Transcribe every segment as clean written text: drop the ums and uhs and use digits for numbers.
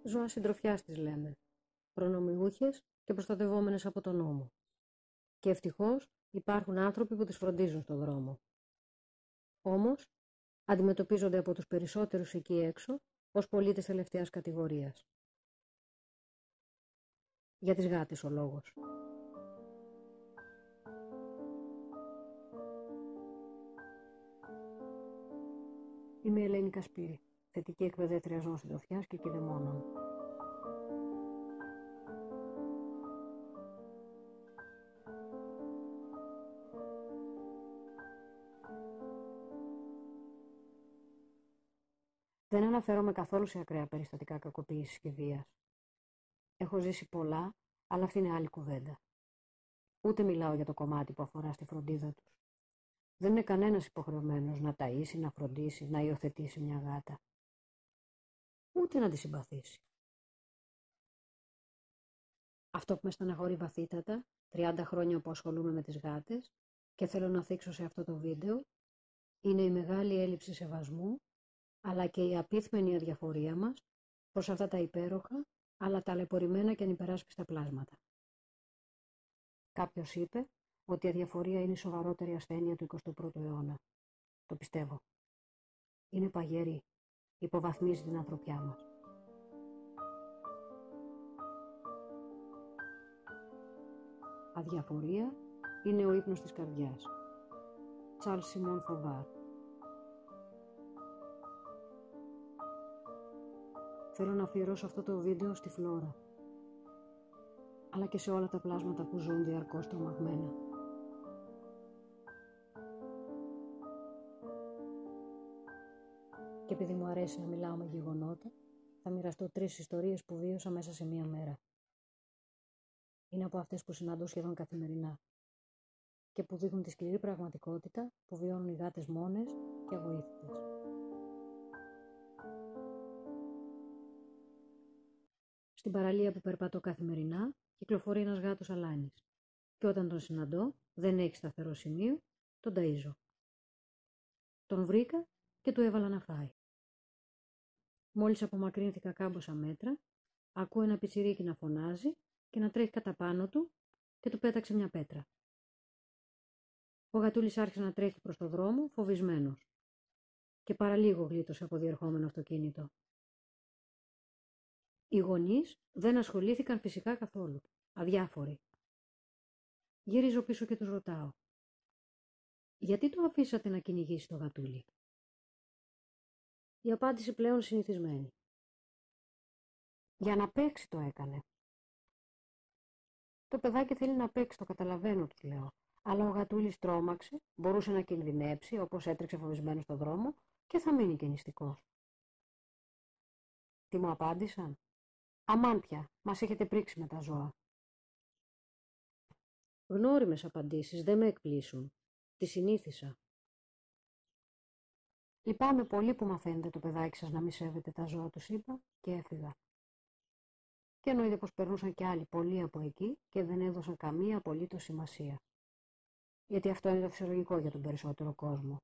Ζώα συντροφιάς τις λέμε, προνομιούχες και προστατευόμενες από τον νόμο. Και ευτυχώς υπάρχουν άνθρωποι που τις φροντίζουν στον δρόμο. Όμως, αντιμετωπίζονται από τους περισσότερους εκεί έξω ως πολίτες τελευταίας κατηγορίας. Για τις γάτες ο λόγος. Είμαι η Ελένη Κασπύρη, θετική εκπαιδεύτρια ζώων συντροφιάς και κηδεμόνων. Δεν αναφέρομαι καθόλου σε ακραία περιστατικά κακοποίησης και βίας. Έχω ζήσει πολλά, αλλά αυτή είναι άλλη κουβέντα. Ούτε μιλάω για το κομμάτι που αφορά στη φροντίδα τους. Δεν είναι κανένας υποχρεωμένος να ταΐσει, να φροντίσει, να υιοθετήσει μια γάτα. Ούτε να τη συμπαθήσει. Αυτό που με στεναχωρεί βαθύτατα, 30 χρόνια που ασχολούμαι με τις γάτες και θέλω να θίξω σε αυτό το βίντεο, είναι η μεγάλη έλλειψη σεβασμού, αλλά και η απίθμενη αδιαφορία μας προς αυτά τα υπέροχα, αλλά ταλαιπωρημένα και ανυπεράσπιστα πλάσματα. Κάποιος είπε ότι η αδιαφορία είναι η σοβαρότερη ασθένεια του 21ου αιώνα. Το πιστεύω. Είναι παγερή. Υποβαθμίζει την ανθρωπιά μας. Αδιαφορία είναι ο ύπνος της καρδιάς. Charles Simon Fauvar. Θέλω να αφιερώσω αυτό το βίντεο στη Φλόρα, αλλά και σε όλα τα πλάσματα που ζουν διαρκώς τρομαγμένα. Και επειδή μου αρέσει να μιλάω με γεγονότα, θα μοιραστώ 3 ιστορίες που βίωσα μέσα σε μία μέρα. Είναι από αυτές που συναντώ σχεδόν καθημερινά και που δείχνουν τη σκληρή πραγματικότητα που βιώνουν οι γάτες μόνες και αβοήθητες. Στην παραλία που περπατώ καθημερινά κυκλοφορεί ένας γάτος αλάνης και όταν τον συναντώ δεν έχει σταθερό σημείο, τον ταΐζω. Τον βρήκα και του έβαλα να φάει. Μόλις απομακρύνθηκα κάμποσα μέτρα, ακούω ένα πιτσιρίκι να φωνάζει και να τρέχει κατά πάνω του και του πέταξε μια πέτρα. Ο γατούλης άρχισε να τρέχει προς το δρόμο, φοβισμένος. Και παραλίγο γλίτωσε από διερχόμενο αυτοκίνητο. Οι γονείς δεν ασχολήθηκαν φυσικά καθόλου, αδιάφοροι. Γυρίζω πίσω και τους ρωτάω. Γιατί το αφήσατε να κυνηγήσει το γατούλι? Η απάντηση πλέον συνηθισμένη. Για να παίξει το έκανε. Το παιδάκι θέλει να παίξει, το καταλαβαίνω, του λέω. Αλλά ο γατούλης τρόμαξε, μπορούσε να κινδυνέψει, όπως έτρεξε φοβισμένο στον δρόμο και θα μείνει και νηστικός. Τι μου απάντησαν? Αμάν πια, μας έχετε πρίξει με τα ζώα. Γνώριμες απαντήσεις, δεν με εκπλήσουν. Τη συνήθισα. Λυπάμαι πολύ που μαθαίνετε το παιδάκι σας να μη σέβεται τα ζώα, τους είπα και έφυγα. Και εννοείται πως περνούσαν και άλλοι πολλοί από εκεί και δεν έδωσαν καμία απολύτως σημασία. Γιατί αυτό είναι το φυσιολογικό για τον περισσότερο κόσμο.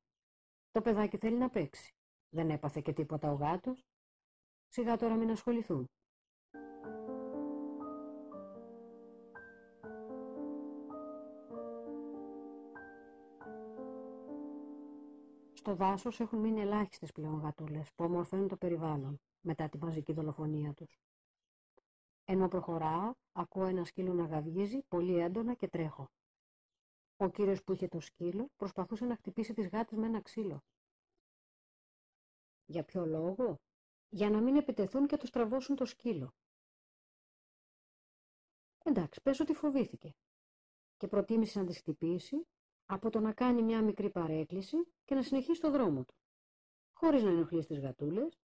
Το παιδάκι θέλει να παίξει. Δεν έπαθε και τίποτα ο γάτος. Σιγά τώρα μην ασχοληθούν. Στο δάσος έχουν μείνει ελάχιστες πλέον γατούλες που ομορφαίνουν το περιβάλλον μετά τη μαζική δολοφονία τους. Ενώ προχωράω, ακούω ένα σκύλο να γαβγίζει πολύ έντονα και τρέχω. Ο κύριος που είχε το σκύλο προσπαθούσε να χτυπήσει τις γάτες με ένα ξύλο. Για ποιο λόγο? Για να μην επιτεθούν και τους τραβώσουν το σκύλο. Εντάξει, πες ότι φοβήθηκε και προτίμησε να τις χτυπήσει από το να κάνει μια μικρή παρέκκληση και να συνεχίσει το δρόμο του, χωρίς να ενοχλήσει τις γατούλες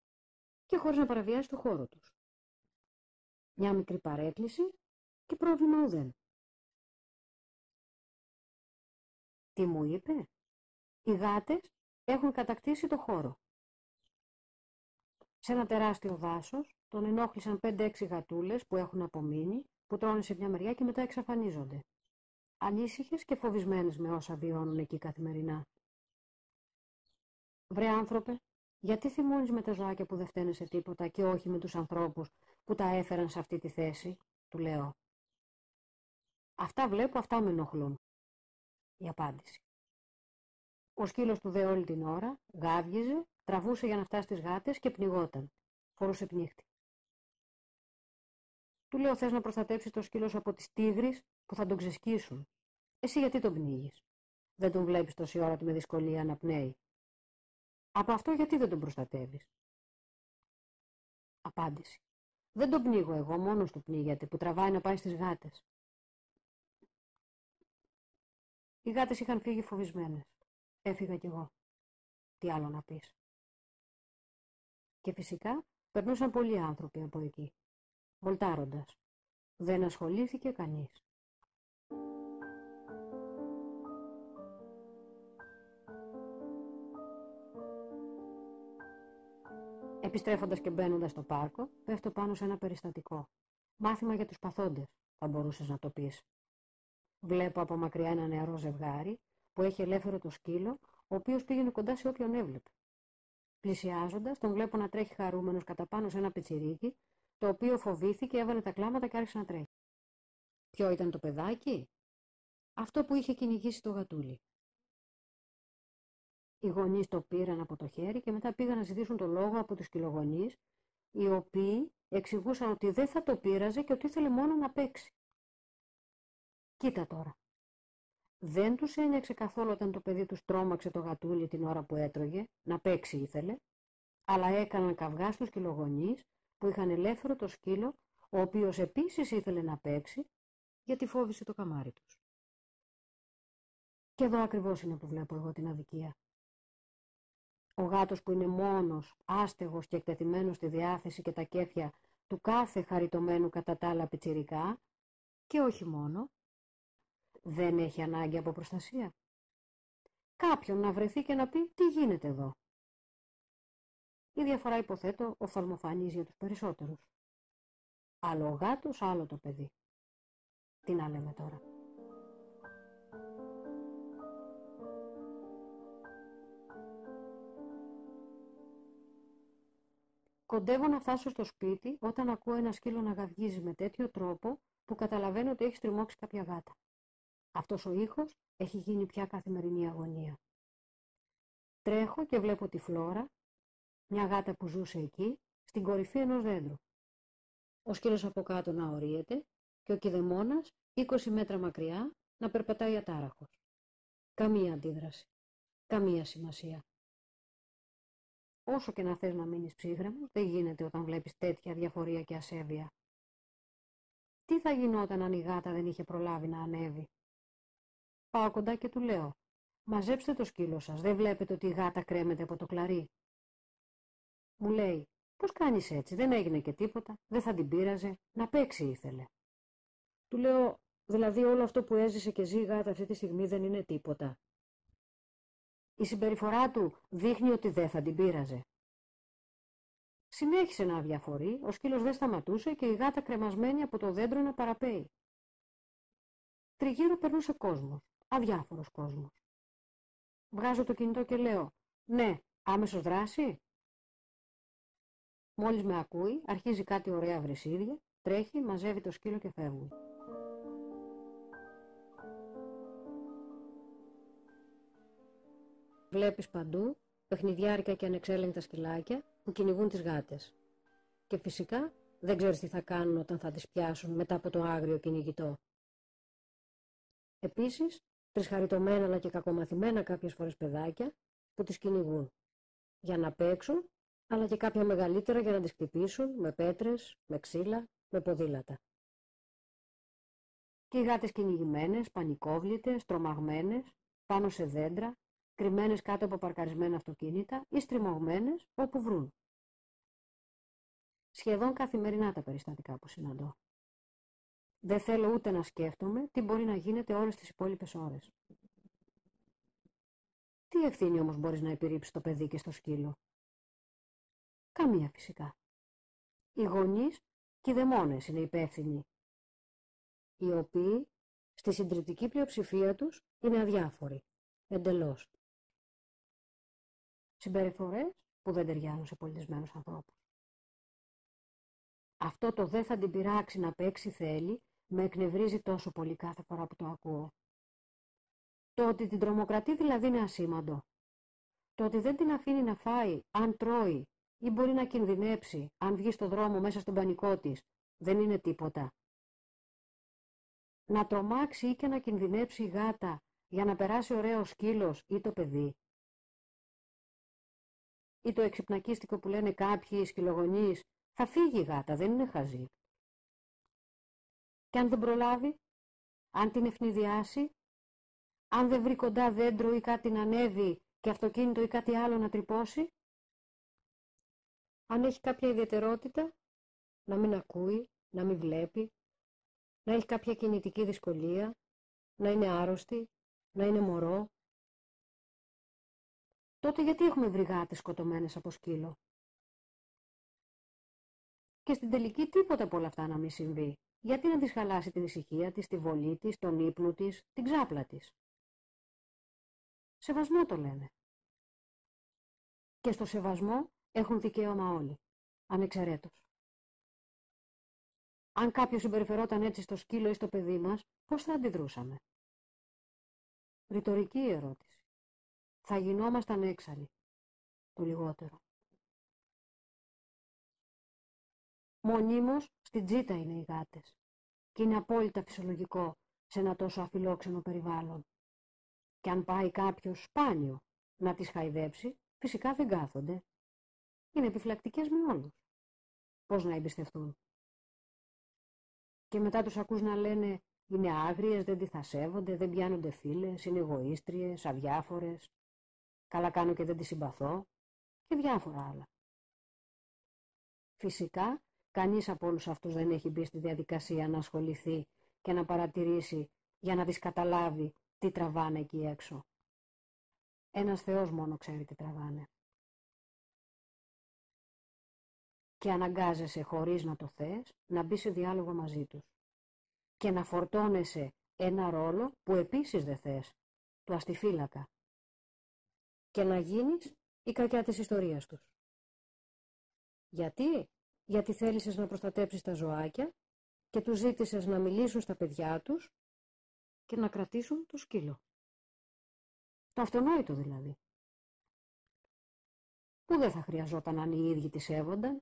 και χωρίς να παραβιάσει το χώρο τους. Μια μικρή παρέκκληση και πρόβλημα ουδέν. Τι μου είπε? Οι γάτες έχουν κατακτήσει το χώρο. Σε ένα τεράστιο δάσος τον ενόχλησαν 5-6 γατούλες που έχουν απομείνει, που τρώνε σε μια μεριά και μετά εξαφανίζονται. Ανήσυχες και φοβισμένες με όσα βιώνουν εκεί καθημερινά. Βρε άνθρωπε, Γιατί θυμώνεις με τα ζωάκια που δεν φταίνε σε τίποτα και όχι με τους ανθρώπους που τα έφεραν σε αυτή τη θέση, του λέω. Αυτά βλέπω, αυτά με ενοχλούν. Η απάντηση. Ο σκύλος του δε όλη την ώρα γάβγιζε, τραβούσε για να φτάσει στις γάτες και πνιγόταν. Φορούσε πνίχτη. Του λέω, θες να προστατέψεις το σκύλο σου από τις τίγρεις που θα τον ξεσκίσουν. Εσύ γιατί τον πνίγεις? Δεν τον βλέπεις τόση ώρα του με δυσκολία να πνέει? Από αυτό γιατί δεν τον προστατεύεις? Απάντηση. Δεν τον πνίγω εγώ, μόνος του πνίγεται, που τραβάει να πάει στις γάτες. Οι γάτες είχαν φύγει φοβισμένες. Έφυγα κι εγώ. Τι άλλο να πεις? Και φυσικά περνούσαν πολλοί άνθρωποι από εκεί, βολτάροντας. Δεν ασχολήθηκε κανείς. Επιστρέφοντας και μπαίνοντας στο πάρκο, πέφτω πάνω σε ένα περιστατικό. Μάθημα για τους παθόντες, θα μπορούσες να το πεις. Βλέπω από μακριά ένα νεαρό ζευγάρι που έχει ελεύθερο το σκύλο, ο οποίος πήγαινε κοντά σε όποιον έβλεπε. Πλησιάζοντας, τον βλέπω να τρέχει χαρούμενος κατά πάνω σε ένα πιτσιρίκι, το οποίο φοβήθηκε, έβαλε τα κλάματα και άρχισε να τρέχει. Ποιο ήταν το παιδάκι? Αυτό που είχε κυνηγήσει το γατούλι. Οι γονείς το πήραν από το χέρι και μετά πήγαν να ζητήσουν το λόγο από τους σκυλογονείς, οι οποίοι εξηγούσαν ότι δεν θα το πείραζε και ότι ήθελε μόνο να παίξει. Κοίτα τώρα. Δεν τους ένιωξε καθόλου όταν το παιδί τους τρόμαξε το γατούλι την ώρα που έτρωγε, να παίξει ήθελε, αλλά έκαναν καυγά στους σκυλογονείς που είχαν ελεύθερο το σκύλο, ο οποίος επίσης ήθελε να παίξει, γιατί φόβησε το καμάρι τους. Και εδώ ακριβώς είναι που βλέπω εγώ την αδικία. Ο γάτος που είναι μόνος, άστεγος και εκτεθειμένος στη διάθεση και τα κέφια του κάθε χαριτωμένου κατά τα άλλα πιτσιρικά, και όχι μόνο, δεν έχει ανάγκη από προστασία. Κάποιον να βρεθεί και να πει τι γίνεται εδώ. Η διαφορά, υποθέτω, οφθαλμοφανής για τους περισσότερους. Άλλο ο γάτος, άλλο το παιδί. Τι να λέμε τώρα. Κοντεύω να φτάσω στο σπίτι όταν ακούω ένα σκύλο να γαυγίζει με τέτοιο τρόπο που καταλαβαίνω ότι έχει στριμώξει κάποια γάτα. Αυτός ο ήχος έχει γίνει πια καθημερινή αγωνία. Τρέχω και βλέπω τη Φλόρα, μια γάτα που ζούσε εκεί, στην κορυφή ενός δέντρου. Ο σκύλος από κάτω να ορίεται και ο κηδεμόνας 20 μέτρα μακριά να περπατάει ατάραχος. Καμία αντίδραση. Καμία σημασία. Όσο και να θες να μείνεις ψύχρεμος, δεν γίνεται όταν βλέπεις τέτοια διαφορία και ασέβεια. Τι θα γινόταν αν η γάτα δεν είχε προλάβει να ανέβει? Πάω κοντά και του λέω, μαζέψτε το σκύλο σας, δεν βλέπετε ότι η γάτα κρέμεται από το κλαρί? Μου λέει, πώς κάνεις έτσι, δεν έγινε και τίποτα, δεν θα την πείραζε, να παίξει ήθελε. Του λέω, δηλαδή όλο αυτό που έζησε και ζει η γάτα αυτή τη στιγμή δεν είναι τίποτα? Η συμπεριφορά του δείχνει ότι δεν θα την πείραζε. Συνέχισε να αδιαφορεί, ο σκύλος δεν σταματούσε και η γάτα κρεμασμένη από το δέντρο να παραπέει. Τριγύρω περνούσε κόσμος, αδιάφορος κόσμος. Βγάζω το κινητό και λέω, ναι, άμεσος δράση. Μόλις με ακούει, αρχίζει κάτι ωραία βρυσίδια, τρέχει, μαζεύει το σκύλο και φεύγει. Βλέπεις παντού παιχνιδιάρικα και ανεξέλεγκτα σκυλάκια που κυνηγούν τις γάτες. Και φυσικά δεν ξέρεις τι θα κάνουν όταν θα τις πιάσουν μετά από το άγριο κυνηγητό. Επίσης, τρισχαριτωμένα αλλά και κακομαθημένα κάποιες φορές παιδάκια που τις κυνηγούν για να παίξουν, αλλά και κάποια μεγαλύτερα για να τις χτυπήσουν με πέτρες, με ξύλα, με ποδήλατα. Και οι γάτες κυνηγημένες, πανικόβλητες, τρομαγμένες, πάνω σε δέντρα, κρυμμένες κάτω από παρκαρισμένα αυτοκίνητα ή στριμωγμένες όπου βρουν. Σχεδόν καθημερινά τα περιστατικά που συναντώ. Δεν θέλω ούτε να σκέφτομαι τι μπορεί να γίνεται όλες τις υπόλοιπες ώρες. Τι ευθύνη όμως μπορείς να επιρρύψεις το παιδί και στο σκύλο? Καμία φυσικά. Οι γονείς και οι δαιμόνες είναι υπεύθυνοι, οι οποίοι στη συντριπτική πλειοψηφία τους είναι αδιάφοροι, εντελώς. Συμπεριφορές που δεν ταιριάζουν σε πολιτισμένους ανθρώπους. Αυτό το «δεν θα την πειράξει να παίξει θέλει» με εκνευρίζει τόσο πολύ κάθε φορά που το ακούω. Το ότι την τρομοκρατεί δηλαδή είναι ασήμαντο. Το ότι δεν την αφήνει να φάει αν τρώει ή μπορεί να κινδυνέψει αν βγει στο δρόμο μέσα στον πανικό της δεν είναι τίποτα. Να τρομάξει ή και να κινδυνέψει η γάτα για να περάσει ωραίο σκύλος ή το παιδί. Ή το εξυπνακίστικο που λένε κάποιοι σκυλογονείς, θα φύγει η γάτα, δεν είναι χαζή. Και αν δεν προλάβει, αν την ευνηδιάσει, αν δεν βρει κοντά δέντρο ή κάτι να ανέβει και αυτοκίνητο ή κάτι άλλο να τρυπώσει, αν έχει κάποια ιδιαιτερότητα, να μην ακούει, να μην βλέπει, να έχει κάποια κινητική δυσκολία, να είναι άρρωστη, να είναι μωρό, τότε γιατί έχουμε βρει γάτες σκοτωμένες από σκύλο? Και στην τελική τίποτα από όλα αυτά να μην συμβεί. Γιατί να της χαλάσει την ησυχία της, τη βολή της, τον ύπνο της, την ξάπλα της? Σεβασμό το λένε. Και στο σεβασμό έχουν δικαίωμα όλοι, ανεξαιρέτως. Αν κάποιος συμπεριφερόταν έτσι στο σκύλο ή στο παιδί μας, πώς θα αντιδρούσαμε? Ρητορική ερώτηση. Θα γινόμασταν έξαλλοι, το λιγότερο. Μονίμως στην τζίτα είναι οι γάτες και είναι απόλυτα φυσιολογικό σε ένα τόσο αφιλόξενο περιβάλλον. Και αν πάει κάποιος σπάνιο να τις χαϊδέψει, φυσικά δεν κάθονται. Είναι επιφυλακτικές με όλους. Πώς να εμπιστευτούν? Και μετά τους ακούς να λένε είναι άγριες, δεν τη θα σέβονται, δεν πιάνονται φίλες, είναι εγωίστριες, αδιάφορες, καλά κάνω και δεν τη συμπαθώ και διάφορα άλλα. Φυσικά, κανείς από όλους αυτούς δεν έχει μπει στη διαδικασία να ασχοληθεί και να παρατηρήσει για να τις καταλάβει τι τραβάνε εκεί έξω. Ένας Θεός μόνο ξέρει τι τραβάνε. Και αναγκάζεσαι χωρίς να το θες να μπει σε διάλογο μαζί τους και να φορτώνεσαι ένα ρόλο που επίσης δεν θες, του αστιφύλακα, και να γίνεις η κακιά της ιστορίας τους. Γιατί? Γιατί θέλησες να προστατέψεις τα ζωάκια και τους ζήτησες να μιλήσουν στα παιδιά τους και να κρατήσουν το σκύλο. Το αυτονόητο δηλαδή. Που δεν θα χρειαζόταν αν οι ίδιοι τη σέβονταν.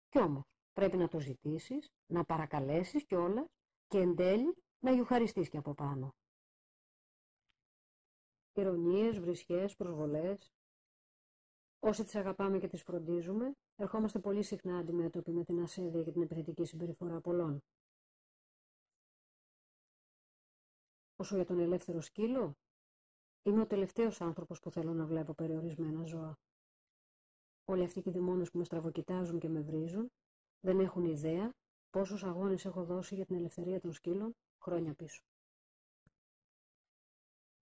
Κι όμως πρέπει να το ζητήσεις, να παρακαλέσεις κιόλας και εν τέλει να γιουχαριστείς κι από πάνω. Ηρωνίες, βρισιές, προσβολές. Όσοι τις αγαπάμε και τις φροντίζουμε, ερχόμαστε πολύ συχνά αντιμέτωποι με την ασέβεια και την επιθετική συμπεριφορά πολλών. Όσο για τον ελεύθερο σκύλο, είμαι ο τελευταίος άνθρωπος που θέλω να βλέπω περιορισμένα ζώα. Όλοι αυτοί οι δαιμόνες που με στραβοκοιτάζουν και με βρίζουν δεν έχουν ιδέα πόσους αγώνες έχω δώσει για την ελευθερία των σκύλων χρόνια πίσω.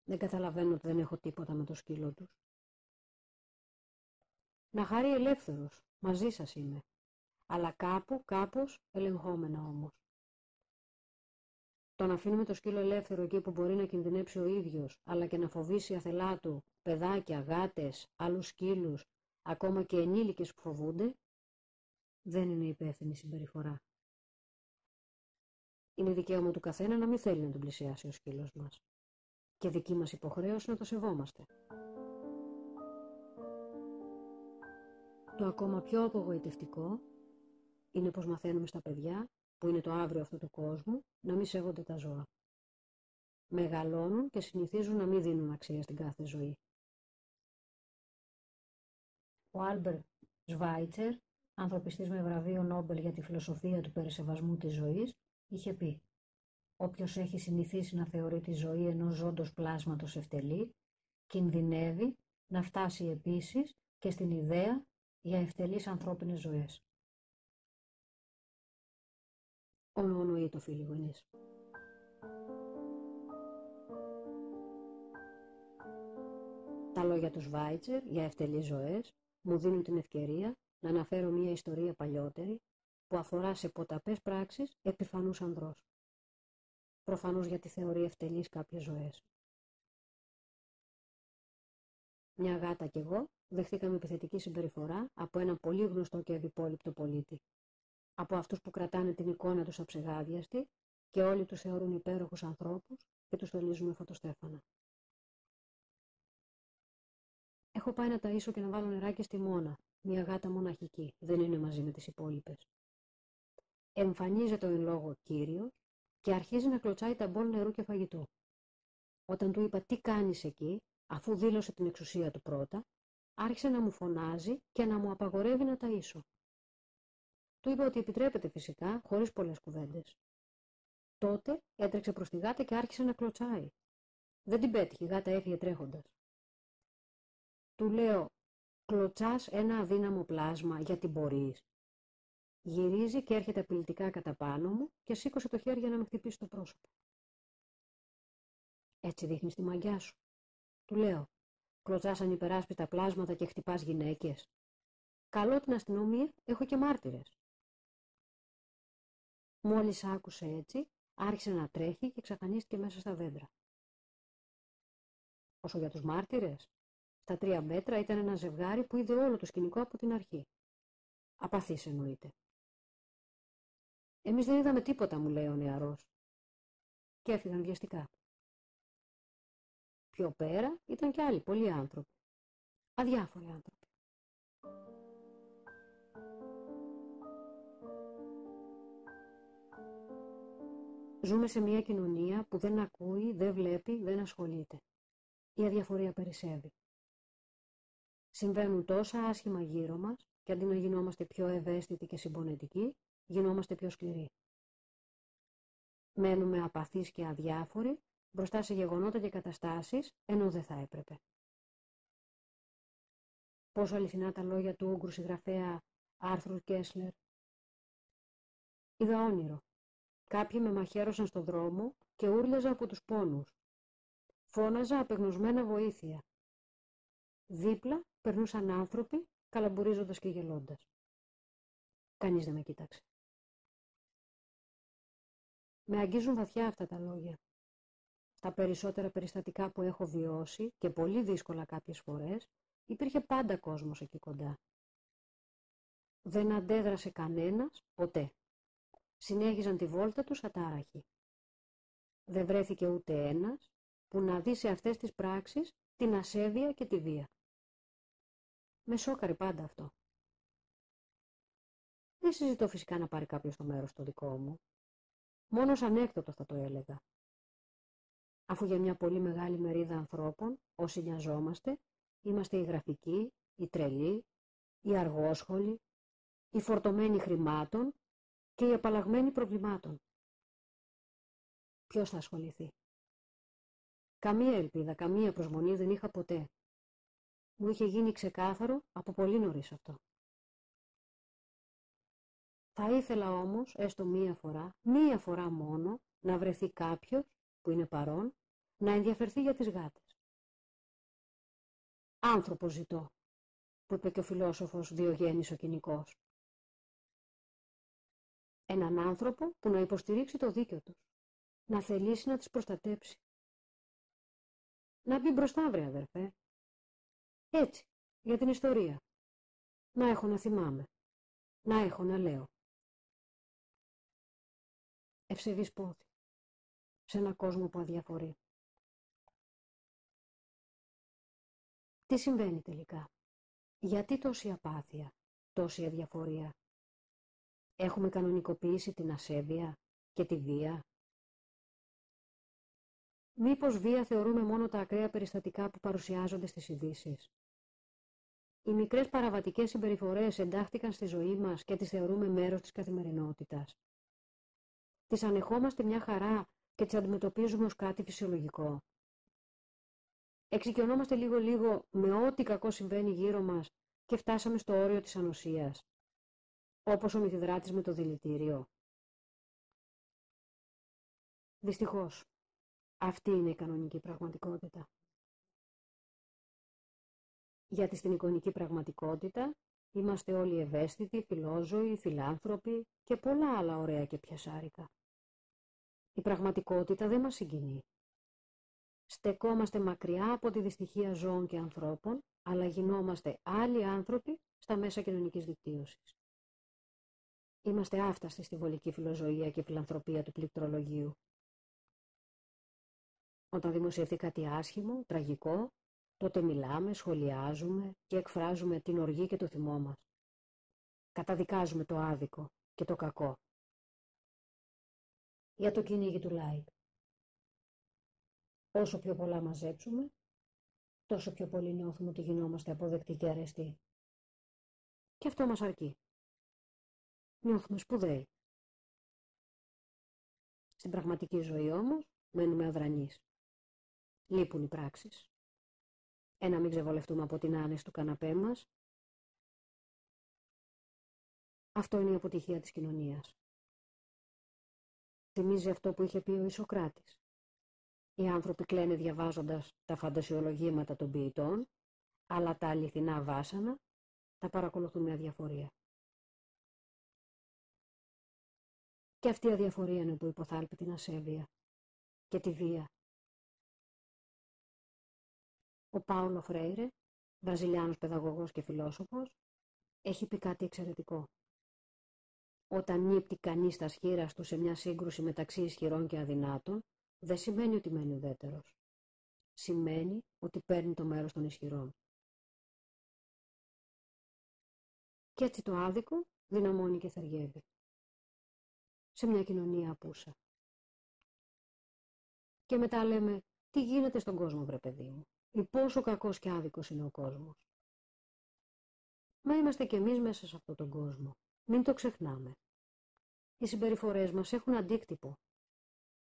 Δεν καταλαβαίνω ότι δεν έχω τίποτα με το σκύλο τους. Να χαρεί ελεύθερος, μαζί σας είμαι, αλλά κάπως ελεγχόμενα όμως. Το να αφήνουμε το σκύλο ελεύθερο εκεί που μπορεί να κινδυνέψει ο ίδιος, αλλά και να φοβήσει αθελά του παιδάκια, γάτες, άλλους σκύλους, ακόμα και ενήλικες που φοβούνται, δεν είναι υπεύθυνη συμπεριφορά. Είναι δικαίωμα του καθένα να μην θέλει να τον πλησιάσει ο σκύλος μας. Και δική μας υποχρέωση να το σεβόμαστε. Το ακόμα πιο απογοητευτικό είναι πως μαθαίνουμε στα παιδιά, που είναι το αύριο αυτού του κόσμου, να μην σέβονται τα ζώα. Μεγαλώνουν και συνηθίζουν να μην δίνουν αξία στην κάθε ζωή. Ο Άλμπερτ Σβάιτσερ, ανθρωπιστής με βραβείο Νόμπελ για τη φιλοσοφία του περισεβασμού της ζωής, είχε πει: όποιος έχει συνηθίσει να θεωρεί τη ζωή ενός ζώντος πλάσματος ευτελή, κινδυνεύει να φτάσει επίσης και στην ιδέα για ευτελείς ανθρώπινες ζωές. Ονονοείτο, φίλοι γονείς. Τα λόγια του Σβάιτσερ για ευτελείς ζωές μου δίνουν την ευκαιρία να αναφέρω μια ιστορία παλιότερη που αφορά σε ποταπές πράξεις επιφανούς ανδρός. Προφανώς γιατί θεωρεί ευτελείς κάποιες ζωές. Μια γάτα κι εγώ δεχτήκαμε επιθετική συμπεριφορά από έναν πολύ γνωστό και ευυπόληπτο πολίτη. Από αυτούς που κρατάνε την εικόνα τους αψεγάδιαστη και όλοι τους θεωρούν υπέροχους ανθρώπους και τους στολίζουν με φωτοστέφανα. Έχω πάει να ταΐσω και να βάλω νεράκι στη Μόνα, μια γάτα μοναχική, δεν είναι μαζί με τις υπόλοιπες. Εμφανίζεται ο εν λόγω κύριος και αρχίζει να κλωτσάει τα μπολ νερού και φαγητού. Όταν του είπα τι κάνεις εκεί, αφού δήλωσε την εξουσία του πρώτα, άρχισε να μου φωνάζει και να μου απαγορεύει να ταΐσω. Του είπα ότι επιτρέπεται φυσικά, χωρίς πολλές κουβέντες. Τότε έτρεξε προς τη γάτα και άρχισε να κλωτσάει. Δεν την πέτυχε, η γάτα έφυγε τρέχοντας. Του λέω, κλωτσάς ένα αδύναμο πλάσμα γιατί μπορείς. Γυρίζει και έρχεται απειλητικά κατά πάνω μου και σήκωσε το χέρι για να με χτυπήσει το πρόσωπο. Έτσι δείχνεις τη μαγιά σου. Του λέω, κλωτσάς ανυπεράσπιτα πλάσματα και χτυπάς γυναίκες. Καλώ την αστυνομία, έχω και μάρτυρες. Μόλις άκουσε έτσι, άρχισε να τρέχει και εξαφανίστηκε μέσα στα δέντρα. Όσο για τους μάρτυρες, στα 3 μέτρα ήταν ένα ζευγάρι που είδε όλο το σκηνικό από την αρχή. Απαθής εννοείται. Εμείς δεν είδαμε τίποτα, μου λέει ο νεαρός. Και έφυγαν βιαστικά. Πιο πέρα ήταν και άλλοι, πολλοί άνθρωποι. Αδιάφοροι άνθρωποι. Ζούμε σε μια κοινωνία που δεν ακούει, δεν βλέπει, δεν ασχολείται. Η αδιαφορία περισσεύει. Συμβαίνουν τόσα άσχημα γύρω μας και αντί να γινόμαστε πιο ευαίσθητοι και συμπονετικοί, γινόμαστε πιο σκληροί. Μένουμε απαθείς και αδιάφοροι μπροστά σε γεγονότα και καταστάσεις, ενώ δεν θα έπρεπε. Πόσο αληθινά τα λόγια του Ούγγρου συγγραφέα Άρθουρ Κέσλερ. Είδα όνειρο. Κάποιοι με μαχαίρωσαν στον δρόμο και ούρλιαζα από τους πόνους. Φώναζα απεγνωσμένα βοήθεια. Δίπλα περνούσαν άνθρωποι, καλαμπουρίζοντας και γελώντας. Κανείς δεν με κοίταξε. Με αγγίζουν βαθιά αυτά τα λόγια. Στα περισσότερα περιστατικά που έχω βιώσει και πολύ δύσκολα κάποιες φορές, υπήρχε πάντα κόσμος εκεί κοντά. Δεν αντέδρασε κανένας ποτέ. Συνέχιζαν τη βόλτα τους ατάραχοι. Δεν βρέθηκε ούτε ένας που να δει σε αυτές τις πράξεις την ασέβεια και τη βία. Με σόκαρε πάντα αυτό. Δεν συζητώ φυσικά να πάρει κάποιος το μέρος το δικό μου. Μόνο ως ανέκδοτο θα το έλεγα. Αφού για μια πολύ μεγάλη μερίδα ανθρώπων, όσοι νοιαζόμαστε, είμαστε οι γραφικοί, οι τρελοί, οι αργόσχολοι, οι φορτωμένοι χρημάτων και οι απαλλαγμένοι προβλημάτων. Ποιος θα ασχοληθεί? Καμία ελπίδα, καμία προσμονή δεν είχα ποτέ. Μου είχε γίνει ξεκάθαρο από πολύ νωρίς αυτό. Θα ήθελα όμως, έστω μία φορά μόνο, να βρεθεί κάποιος που είναι παρόν, να ενδιαφερθεί για τις γάτες. Άνθρωπο ζητώ, που είπε και ο φιλόσοφος Διογέννης ο Κινικός. Έναν άνθρωπο που να υποστηρίξει το δίκαιο τους, να θελήσει να τις προστατέψει. Να μπει μπροστά, βρε αδερφέ. Έτσι, για την ιστορία. Να έχω να θυμάμαι. Να έχω να λέω. Ευσεβής πόθη. Σε ένα κόσμο που αδιαφορεί. Τι συμβαίνει τελικά? Γιατί τόση απάθεια, τόση αδιαφορία? Έχουμε κανονικοποιήσει την ασέβεια και τη βία? Μήπως βία θεωρούμε μόνο τα ακραία περιστατικά που παρουσιάζονται στις ειδήσεις? Οι μικρές παραβατικές συμπεριφορές εντάχθηκαν στη ζωή μας και τις θεωρούμε μέρος της καθημερινότητας. Τις ανεχόμαστε μια χαρά και τις αντιμετωπίζουμε ως κάτι φυσιολογικό. Εξοικειωνόμαστε λίγο-λίγο με ό,τι κακό συμβαίνει γύρω μας και φτάσαμε στο όριο της ανοσίας. Όπως ο μυθιδράτης με το δηλητήριο. Δυστυχώς, αυτή είναι η κανονική πραγματικότητα. Γιατί στην εικονική πραγματικότητα είμαστε όλοι ευαίσθητοι, φιλόζωοι, φιλάνθρωποι και πολλά άλλα ωραία και πιασάρικα. Η πραγματικότητα δεν μας συγκινεί. Στεκόμαστε μακριά από τη δυστυχία ζώων και ανθρώπων, αλλά γινόμαστε άλλοι άνθρωποι στα μέσα κοινωνικής δικτύωσης. Είμαστε άφταστοι στη βολική φιλοζωία και φιλανθρωπία του πληκτρολογίου. Όταν δημοσιευτεί κάτι άσχημο, τραγικό, τότε μιλάμε, σχολιάζουμε και εκφράζουμε την οργή και το θυμό μας. Καταδικάζουμε το άδικο και το κακό. Για το κυνήγι του like. Όσο πιο πολλά μαζέψουμε, τόσο πιο πολύ νιώθουμε ότι γινόμαστε αποδεκτοί και αρεστοί. Και αυτό μας αρκεί. Νιώθουμε σπουδαίοι. Στην πραγματική ζωή όμως μένουμε αδρανείς. Λείπουν οι πράξεις. Να μην ξεβολευτούμε από την άνεση του καναπέ μας. Αυτό είναι η αποτυχία της κοινωνίας. Θυμίζει αυτό που είχε πει ο Ισοκράτης. Οι άνθρωποι κλαίνε διαβάζοντας τα φαντασιολογήματα των ποιητών, αλλά τα αληθινά βάσανα τα παρακολουθούν με αδιαφορία. Και αυτή η αδιαφορία είναι που υποθάλπει την ασέβεια και τη βία. Ο Πάολο Φρέιρε, βραζιλιάνος παιδαγωγός και φιλόσοφος, έχει πει κάτι εξαιρετικό. Όταν νύπτει κανείς τα σχήρας του σε μια σύγκρουση μεταξύ ισχυρών και αδυνάτων, δεν σημαίνει ότι μένει ουδέτερος. Σημαίνει ότι παίρνει το μέρος των ισχυρών. Και έτσι το άδικο δυναμώνει και θεριεύει. Σε μια κοινωνία απούσα. Και μετά λέμε, τι γίνεται στον κόσμο, βρε παιδί μου, ή πόσο κακός και άδικος είναι ο κόσμος. Μα είμαστε κι εμείς μέσα σε αυτόν τον κόσμο. Μην το ξεχνάμε. Οι συμπεριφορές μας έχουν αντίκτυπο.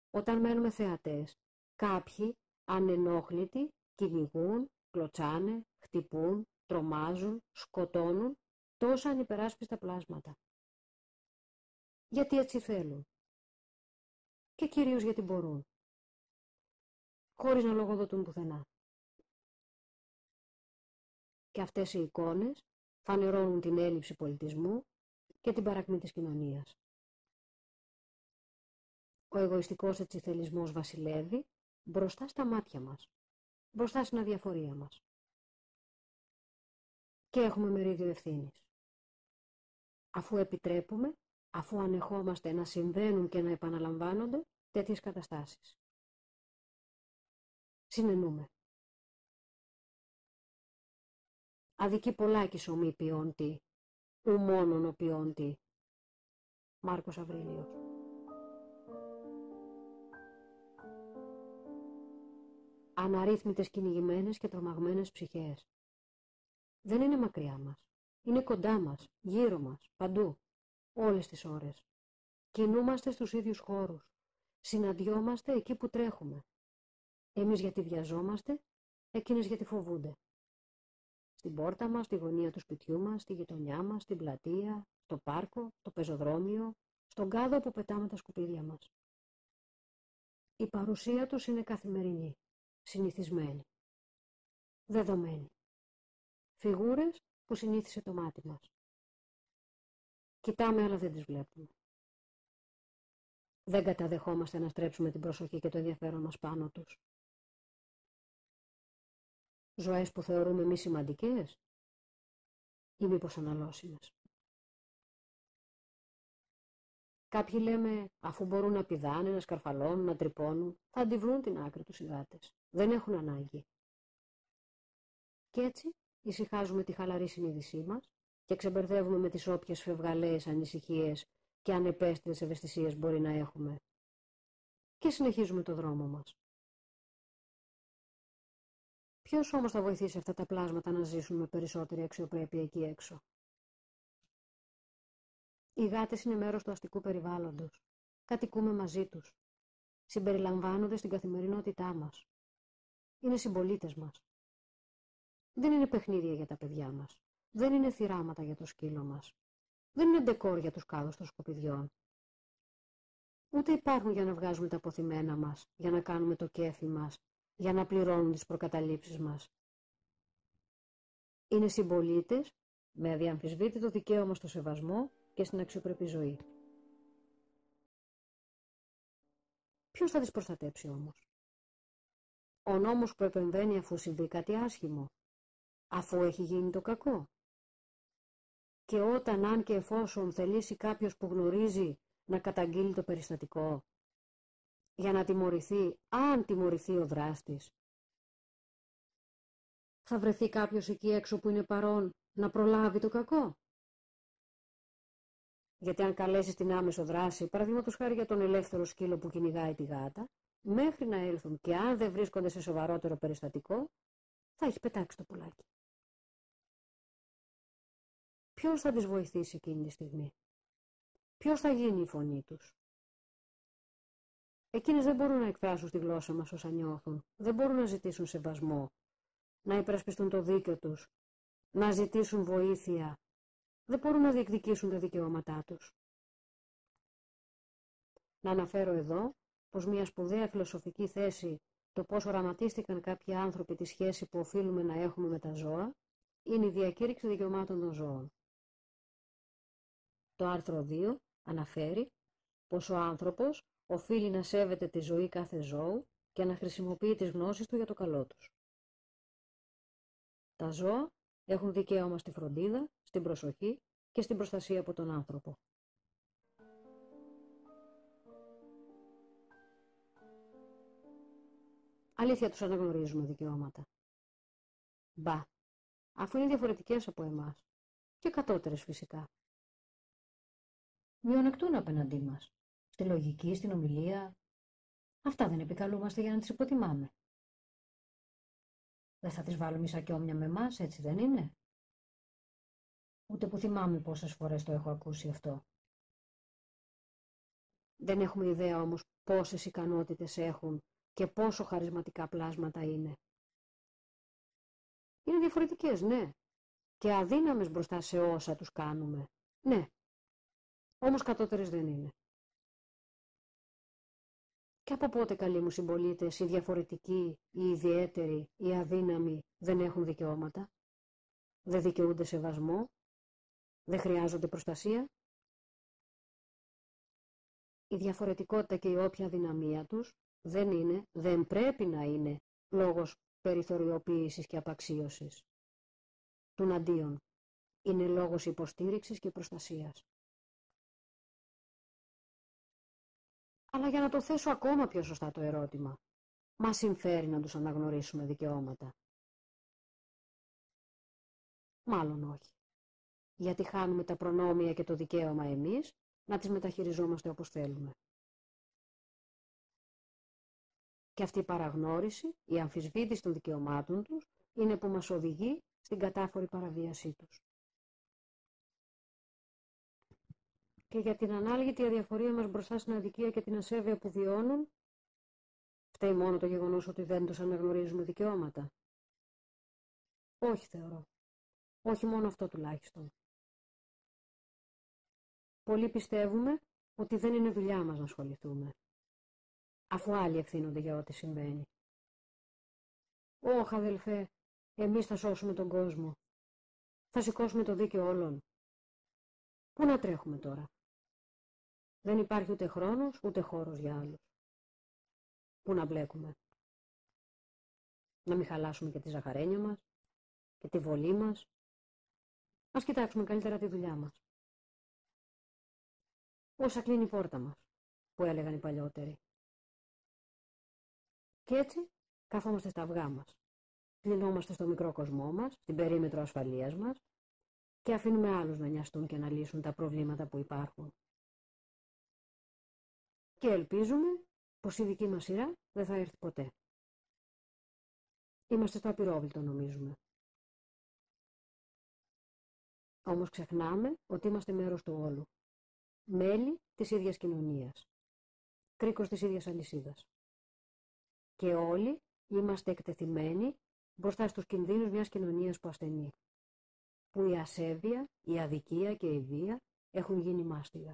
Όταν μένουμε θεατές, κάποιοι ανενόχλητοι κυνηγούν, κλωτσάνε, χτυπούν, τρομάζουν, σκοτώνουν τόσα ανυπεράσπιστα πλάσματα. Γιατί έτσι θέλουν. Και κυρίως γιατί μπορούν. Χωρίς να λογοδοτούν πουθενά. Και αυτές οι εικόνες φανερώνουν την έλλειψη πολιτισμού και την παρακμή της κοινωνίας. Ο εγωιστικός ετσιθελισμός βασιλεύει μπροστά στα μάτια μας, μπροστά στην αδιαφορία μας. Και έχουμε μερίδιο ευθύνης. Αφού επιτρέπουμε, αφού ανεχόμαστε να συμβαίνουν και να επαναλαμβάνονται τέτοιες καταστάσεις. Συνενούμε. Αδικεί πολλάκις ο μη ποιόντι, ου μόνον ο ποιόντι. Μάρκος Αβρίλιος. Αναρρύθμιτες κυνηγημένες και τρομαγμένες ψυχές. Δεν είναι μακριά μας. Είναι κοντά μας, γύρω μας, παντού, όλες τις ώρες. Κινούμαστε στους ίδιους χώρους. Συναντιόμαστε εκεί που τρέχουμε. Εμείς γιατί βιαζόμαστε, εκείνες γιατί φοβούνται. Στην πόρτα μας, στη γωνία του σπιτιού μας, στη γειτονιά μας, στην πλατεία, στο πάρκο, στο πεζοδρόμιο, στον κάδο που πετάμε τα σκουπίδια μας. Η παρουσία τους είναι καθημερινή, συνηθισμένη, δεδομένη. Φιγούρες που συνήθισε το μάτι μας. Κοιτάμε αλλά δεν τις βλέπουμε. Δεν καταδεχόμαστε να στρέψουμε την προσοχή και το ενδιαφέρον μας πάνω τους. Ζωές που θεωρούμε μη σημαντικές ή μήπως αναλώσιμες. Κάποιοι λέμε, αφού μπορούν να πηδάνε, να σκαρφαλώνουν, να τρυπώνουν, θα αντιβρούν την άκρη τους οι γάτες. Δεν έχουν ανάγκη. Κι έτσι ησυχάζουμε τη χαλαρή συνείδησή μας και ξεμπερδεύουμε με τις όποιες φευγαλαίες ανησυχίες και ανεπαίσθητες ευαισθησίες μπορεί να έχουμε. Και συνεχίζουμε το δρόμο μας. Ποιος όμως θα βοηθήσει αυτά τα πλάσματα να ζήσουν με περισσότερη αξιοπρέπεια εκεί έξω? Οι γάτες είναι μέρος του αστικού περιβάλλοντος. Κατοικούμε μαζί τους. Συμπεριλαμβάνονται στην καθημερινότητά μας. Είναι συμπολίτες μας. Δεν είναι παιχνίδια για τα παιδιά μας. Δεν είναι θυράματα για το σκύλο μας. Δεν είναι ντεκόρ για τους κάδους των σκουπιδιών. Ούτε υπάρχουν για να βγάζουμε τα αποθυμένα μας, για να κάνουμε το κέφι μας, για να πληρώνουν τις προκαταλήψεις μας. Είναι συμπολίτες με αδιαμφισβήτητο δικαίωμα στο σεβασμό και στην αξιοπρεπή ζωή. Ποιος θα τις προστατέψει όμως? Ο νόμος που επεμβαίνει αφού συμβεί κάτι άσχημο, αφού έχει γίνει το κακό. Και όταν, αν και εφόσον θελήσει κάποιος που γνωρίζει να καταγγείλει το περιστατικό, για να τιμωρηθεί, αν τιμωρηθεί ο δράστης, θα βρεθεί κάποιος εκεί έξω που είναι παρόν να προλάβει το κακό. Γιατί αν καλέσεις την άμεσο δράση, παραδείγματος χάρη για τον ελεύθερο σκύλο που κυνηγάει τη γάτα, μέχρι να έλθουν και αν δεν βρίσκονται σε σοβαρότερο περιστατικό, θα έχει πετάξει το πουλάκι. Ποιος θα τις βοηθήσει εκείνη τη στιγμή? Ποιος θα γίνει η φωνή τους? Εκείνες δεν μπορούν να εκφράσουν στη γλώσσα μας όσα νιώθουν, δεν μπορούν να ζητήσουν σεβασμό, να υπερασπιστούν το δίκαιο τους, να ζητήσουν βοήθεια, δεν μπορούν να διεκδικήσουν τα δικαιώματά τους. Να αναφέρω εδώ πως μια σπουδαία φιλοσοφική θέση, το πώς οραματίστηκαν κάποιοι άνθρωποι τη σχέση που οφείλουμε να έχουμε με τα ζώα, είναι η διακήρυξη δικαιωμάτων των ζώων. Το άρθρο 2 αναφέρει πως ο άνθρωπος οφείλει να σέβεται τη ζωή κάθε ζώου και να χρησιμοποιεί τις γνώσεις του για το καλό τους. Τα ζώα έχουν δικαίωμα στη φροντίδα, στην προσοχή και στην προστασία από τον άνθρωπο. Αλήθεια τους αναγνωρίζουμε δικαιώματα. Μπα, αφού είναι διαφορετικές από εμάς και κατώτερες φυσικά. Μειονεκτούν απέναντί μας, στη λογική, στην ομιλία. Αυτά δεν επικαλούμαστε για να τις υποτιμάμε. Δεν θα τις βάλουμε ίσα και όμοια με εμάς, έτσι δεν είναι? Ούτε που θυμάμαι πόσες φορές το έχω ακούσει αυτό. Δεν έχουμε ιδέα όμως πόσες ικανότητες έχουν και πόσο χαρισματικά πλάσματα είναι. Είναι διαφορετικές, ναι, και αδύναμες μπροστά σε όσα τους κάνουμε, ναι, όμως κατώτερες δεν είναι. Και από πότε, καλοί μου συμπολίτες, οι διαφορετικοί, οι ιδιαίτεροι, οι αδύναμοι δεν έχουν δικαιώματα, δεν δικαιούνται σεβασμό, δεν χρειάζονται προστασία? Η διαφορετικότητα και η όποια αδυναμία τους δεν είναι, δεν πρέπει να είναι λόγος περιθωριοποίησης και απαξίωσης. Τουναντίον, είναι λόγος υποστήριξης και προστασίας. Αλλά για να το θέσω ακόμα πιο σωστά το ερώτημα, μας συμφέρει να τους αναγνωρίσουμε δικαιώματα? Μάλλον όχι. Γιατί χάνουμε τα προνόμια και το δικαίωμα εμείς να τις μεταχειριζόμαστε όπως θέλουμε. Και αυτή η παραγνώριση, η αμφισβήτηση των δικαιωμάτων τους, είναι που μας οδηγεί στην κατάφορη παραβίασή τους. Και για την ανάλγητη αδιαφορία μας μπροστά στην αδικία και την ασέβεια που βιώνουν, φταίει μόνο το γεγονός ότι δεν τους αναγνωρίζουμε δικαιώματα? Όχι, θεωρώ. Όχι μόνο αυτό τουλάχιστον. Πολλοί πιστεύουμε ότι δεν είναι δουλειά μας να ασχοληθούμε, αφού άλλοι ευθύνονται για ό,τι συμβαίνει. Όχ, αδελφέ, εμείς θα σώσουμε τον κόσμο. Θα σηκώσουμε το δίκαιο όλων. Πού να τρέχουμε τώρα? Δεν υπάρχει ούτε χρόνος, ούτε χώρος για άλλους. Πού να μπλέκουμε? Να μην χαλάσουμε και τη ζαχαρένια μας και τη βολή μας. Ας κοιτάξουμε καλύτερα τη δουλειά μας. Όσα κλείνει η πόρτα μας, που έλεγαν οι παλιότεροι. Και έτσι καθόμαστε στα αυγά μας. Κλεινόμαστε στο μικρό κοσμό μας, στην περίμετρο ασφαλείας μας και αφήνουμε άλλους να νοιαστούν και να λύσουν τα προβλήματα που υπάρχουν. Και ελπίζουμε πως η δική μας σειρά δεν θα έρθει ποτέ. Είμαστε στο απειρόβλητο, νομίζουμε. Όμως ξεχνάμε ότι είμαστε μέρος του όλου. Μέλη της ίδιας κοινωνίας. Κρίκος της ίδιας αλυσίδας. Και όλοι είμαστε εκτεθειμένοι μπροστά στους κινδύνους μιας κοινωνίας που ασθενεί. Που η ασέβεια, η αδικία και η βία έχουν γίνει μάστιγα.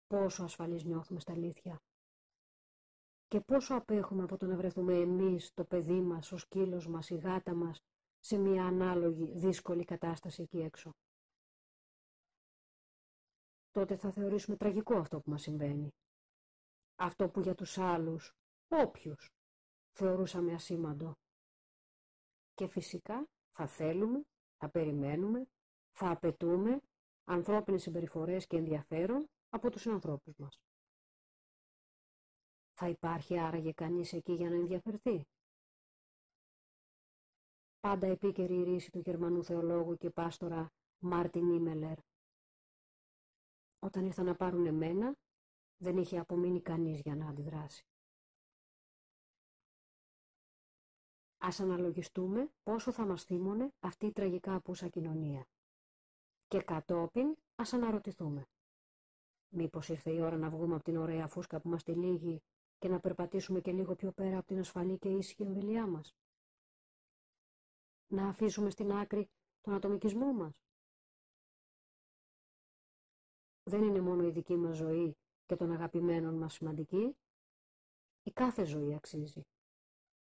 Πόσο ασφαλείς νιώθουμε στα αλήθεια. Και πόσο απέχουμε από το να βρεθούμε εμείς, το παιδί μας, ο σκύλος μας, η γάτα μας, σε μια ανάλογη δύσκολη κατάσταση εκεί έξω. Τότε θα θεωρήσουμε τραγικό αυτό που μας συμβαίνει. Αυτό που για τους άλλους, όποιους, θεωρούσαμε ασήμαντο. Και φυσικά θα θέλουμε, θα περιμένουμε, θα απαιτούμε ανθρώπινες συμπεριφορές και ενδιαφέρον από τους συνανθρώπους μας. Θα υπάρχει άραγε κανείς εκεί για να ενδιαφερθεί? Πάντα επίκαιρη η ρίση του Γερμανού θεολόγου και πάστορα Μάρτιν Ίμελερ. Όταν ήρθαν να πάρουν εμένα, δεν είχε απομείνει κανείς για να αντιδράσει. Ας αναλογιστούμε πόσο θα μας θύμωνε αυτή η τραγικά απούσα κοινωνία. Και κατόπιν ας αναρωτηθούμε. Μήπως ήρθε η ώρα να βγούμε από την ωραία φούσκα που μας τυλίγει και να περπατήσουμε και λίγο πιο πέρα από την ασφαλή και ήσυχη εμβελιά μας? Να αφήσουμε στην άκρη τον ατομικισμό μας? Δεν είναι μόνο η δική μας ζωή και των αγαπημένων μας σημαντική. Η κάθε ζωή αξίζει.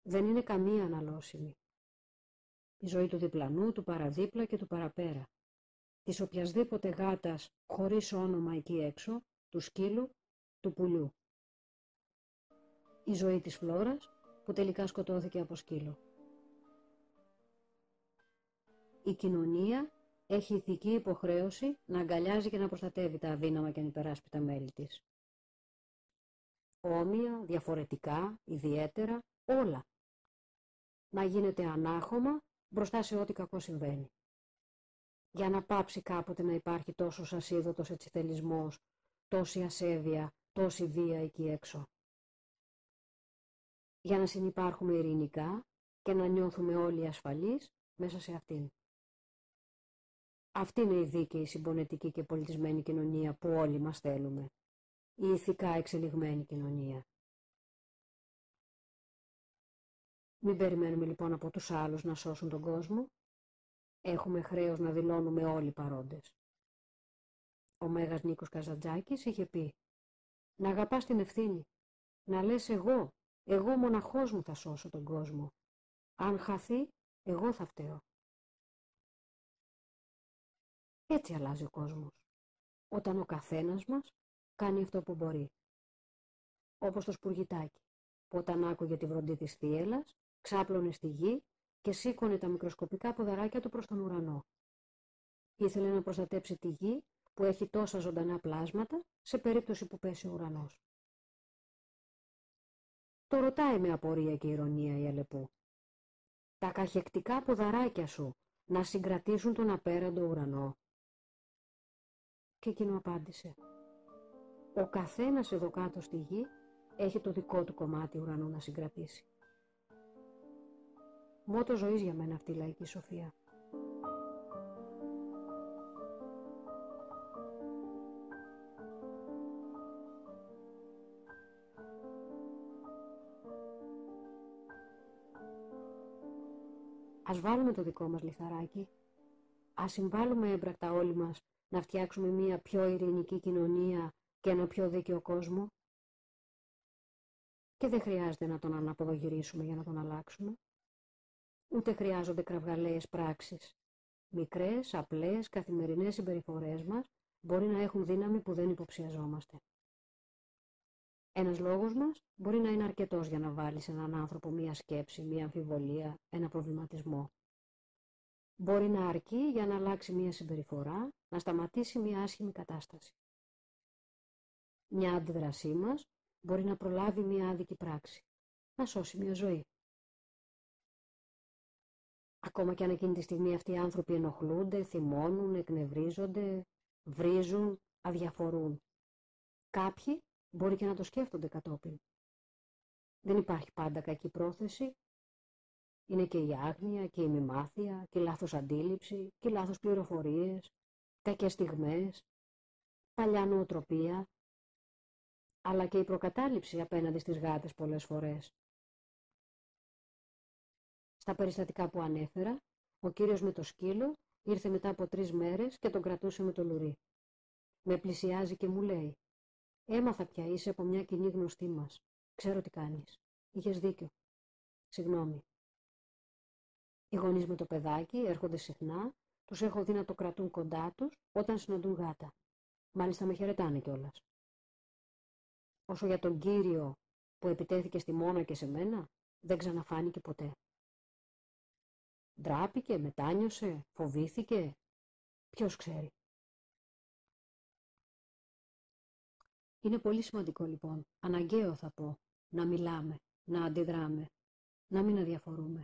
Δεν είναι καμία αναλώσιμη. Η ζωή του διπλανού, του παραδίπλα και του παραπέρα. Της οποιασδήποτε γάτας χωρίς όνομα εκεί έξω, του σκύλου, του πουλιού. Η ζωή της Φλόρας που τελικά σκοτώθηκε από σκύλο. Η κοινωνία έχει ηθική υποχρέωση να αγκαλιάζει και να προστατεύει τα αδύναμα και ανυπεράσπιτα μέλη της. Όμοια, διαφορετικά, ιδιαίτερα, όλα. Να γίνεται ανάχωμα μπροστά σε ό,τι κακό συμβαίνει. Για να πάψει κάποτε να υπάρχει τόσος ασίδωτος ετσιθελισμός, τόση ασέβεια, τόση βία εκεί έξω. Για να συνυπάρχουμε ειρηνικά και να νιώθουμε όλοι ασφαλείς μέσα σε αυτήν. Αυτή είναι η δίκαιη, συμπονετική και πολιτισμένη κοινωνία που όλοι μας θέλουμε. Η ηθικά εξελιγμένη κοινωνία. Μην περιμένουμε λοιπόν από τους άλλους να σώσουν τον κόσμο. Έχουμε χρέος να δηλώνουμε όλοι παρόντες. Ο Μέγας Νίκος Καζαντζάκης είχε πει: να αγαπάς την ευθύνη, να λες εγώ μοναχός μου θα σώσω τον κόσμο. Αν χαθεί, εγώ θα φταίω. Έτσι αλλάζει ο κόσμος, όταν ο καθένας μας κάνει αυτό που μπορεί. Όπως το Σπουργητάκι, που όταν άκουγε τη βροντή της θύελλας, ξάπλωνε στη γη και σήκωνε τα μικροσκοπικά ποδαράκια του προς τον ουρανό. Ήθελε να προστατέψει τη γη που έχει τόσα ζωντανά πλάσματα σε περίπτωση που πέσει ο ουρανός. Το ρωτάει με απορία και ηρωνία η Αλεπού. Τα καχεκτικά ποδαράκια σου να συγκρατήσουν τον απέραντο ουρανό? Και εκείνο απάντησε: ο καθένας εδώ κάτω στη γη έχει το δικό του κομμάτι ουρανού να συγκρατήσει. Μότο ζωής για μένα αυτή η λαϊκή σοφία. Ας βάλουμε το δικό μας λιθαράκι. Ας συμβάλλουμε έμπρακτα όλοι μας να φτιάξουμε μια πιο ειρηνική κοινωνία και ένα πιο δίκαιο κόσμο. Και δεν χρειάζεται να τον αναποδογυρίσουμε για να τον αλλάξουμε. Ούτε χρειάζονται κραυγαλαίες πράξεις. Μικρές, απλές, καθημερινές συμπεριφορές μας μπορεί να έχουν δύναμη που δεν υποψιαζόμαστε. Ένας λόγος μας μπορεί να είναι αρκετός για να βάλει σε έναν άνθρωπο μία σκέψη, μία αμφιβολία, ένα προβληματισμό. Μπορεί να αρκεί για να αλλάξει μία συμπεριφορά, να σταματήσει μία άσχημη κατάσταση. Μια αντίδρασή μας μπορεί να προλάβει μία άδικη πράξη, να σώσει μία ζωή. Ακόμα και αν εκείνη τη στιγμή αυτοί οι άνθρωποι ενοχλούνται, θυμώνουν, εκνευρίζονται, βρίζουν, αδιαφορούν. Κάποιοι μπορεί και να το σκέφτονται κατόπιν. Δεν υπάρχει πάντα κακή πρόθεση. Είναι και η άγνοια και η μημάθεια και η λάθος αντίληψη και οι λάθος πληροφορίες, κακές στιγμές, παλιά νοοτροπία, αλλά και η προκατάληψη απέναντι στις γάτες πολλές φορές. Στα περιστατικά που ανέφερα, ο κύριος με το σκύλο ήρθε μετά από 3 μέρες και τον κρατούσε με το λουρί. Με πλησιάζει και μου λέει: έμαθα πια είσαι από μια κοινή γνωστή μας. Ξέρω τι κάνεις. Είχες δίκιο. Συγγνώμη. Οι γονείς με το παιδάκι έρχονται συχνά, τους έχω δει να το κρατούν κοντά τους όταν συναντούν γάτα. Μάλιστα με χαιρετάνε κιόλας. Όσο για τον κύριο που επιτέθηκε στη Μόνα και σε μένα, δεν ξαναφάνηκε ποτέ. Ντράπηκε, μετάνιωσε, φοβήθηκε, ποιος ξέρει. Είναι πολύ σημαντικό λοιπόν, αναγκαίο θα πω, να μιλάμε, να αντιδράμε, να μην αδιαφορούμε.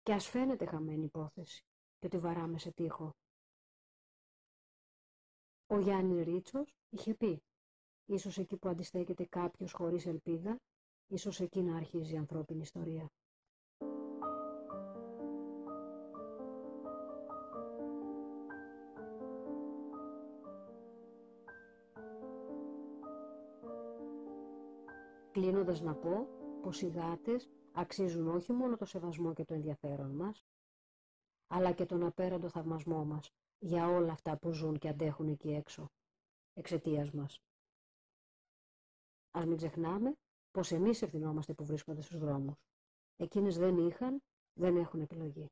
Και ας φαίνεται χαμένη υπόθεση και ότι βαράμε σε τοίχο. Ο Γιάννης Ρίτσος είχε πει, ίσως εκεί που αντιστέκεται κάποιος χωρίς ελπίδα, ίσως εκεί να αρχίζει η ανθρώπινη ιστορία. Κλείνοντας να πω πως οι γάτες αξίζουν όχι μόνο το σεβασμό και το ενδιαφέρον μας, αλλά και τον απέραντο θαυμασμό μας για όλα αυτά που ζουν και αντέχουν εκεί έξω, εξαιτίας μας. Ας μην ξεχνάμε πως εμείς ευθυνόμαστε που βρίσκονται στους δρόμους. Εκείνες δεν έχουν επιλογή.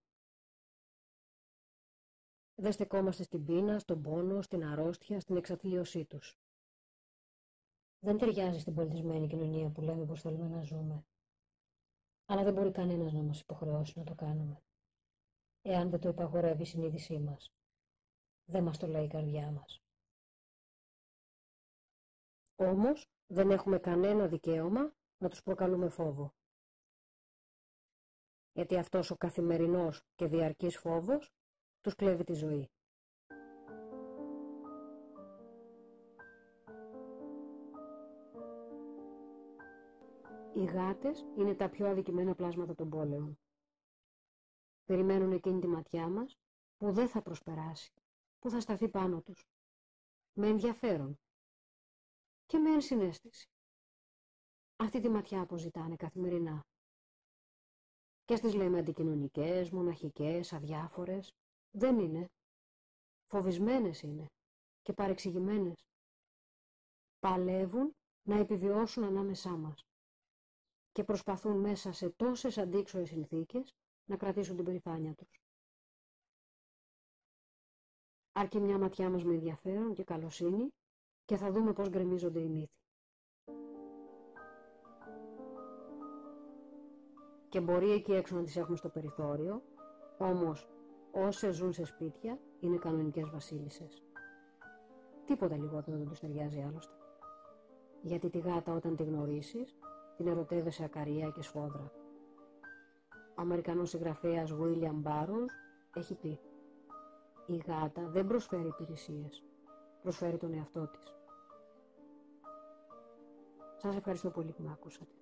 Δεν στεκόμαστε στην πείνα, στον πόνο, στην αρρώστια, στην εξαθλίωσή τους. Δεν ταιριάζει στην πολιτισμένη κοινωνία που λέμε πως θέλουμε να ζούμε. Αλλά δεν μπορεί κανένας να μας υποχρεώσει να το κάνουμε. Εάν δεν το υπαγορεύει η συνείδησή μας. Δεν μας το λέει η καρδιά μας. Όμως δεν έχουμε κανένα δικαίωμα να τους προκαλούμε φόβο. Γιατί αυτός ο καθημερινός και διαρκής φόβος τους κλέβει τη ζωή. Οι γάτες είναι τα πιο αδικημένα πλάσματα των πόλεων. Περιμένουν εκείνη τη ματιά μας που δεν θα προσπεράσει, που θα σταθεί πάνω τους. Με ενδιαφέρον και με ενσυναίσθηση. Αυτή τη ματιά αποζητάνε καθημερινά. Και στις λέμε αντικοινωνικές, μοναχικές, αδιάφορες. Δεν είναι. Φοβισμένες είναι και παρεξηγημένες. Παλεύουν να επιβιώσουν ανάμεσά μας και προσπαθούν μέσα σε τόσες αντίξωες συνθήκες να κρατήσουν την περηφάνεια τους. Αρκεί μια ματιά μας με ενδιαφέρον και καλοσύνη και θα δούμε πώς γκρεμίζονται οι μύθοι. Και μπορεί εκεί έξω να τις έχουμε στο περιθώριο, όμως όσες ζουν σε σπίτια είναι κανονικές βασίλισσες. Τίποτα λιγότερο δεν τους ταιριάζει άλλωστε. Γιατί τη γάτα όταν τη γνωρίσεις, την ερωτεύεσαι ακαρία και σφόδρα. Ο Αμερικανός συγγραφέας William Burroughs έχει πει: η γάτα δεν προσφέρει υπηρεσίες, προσφέρει τον εαυτό της. Σας ευχαριστώ πολύ που με ακούσατε.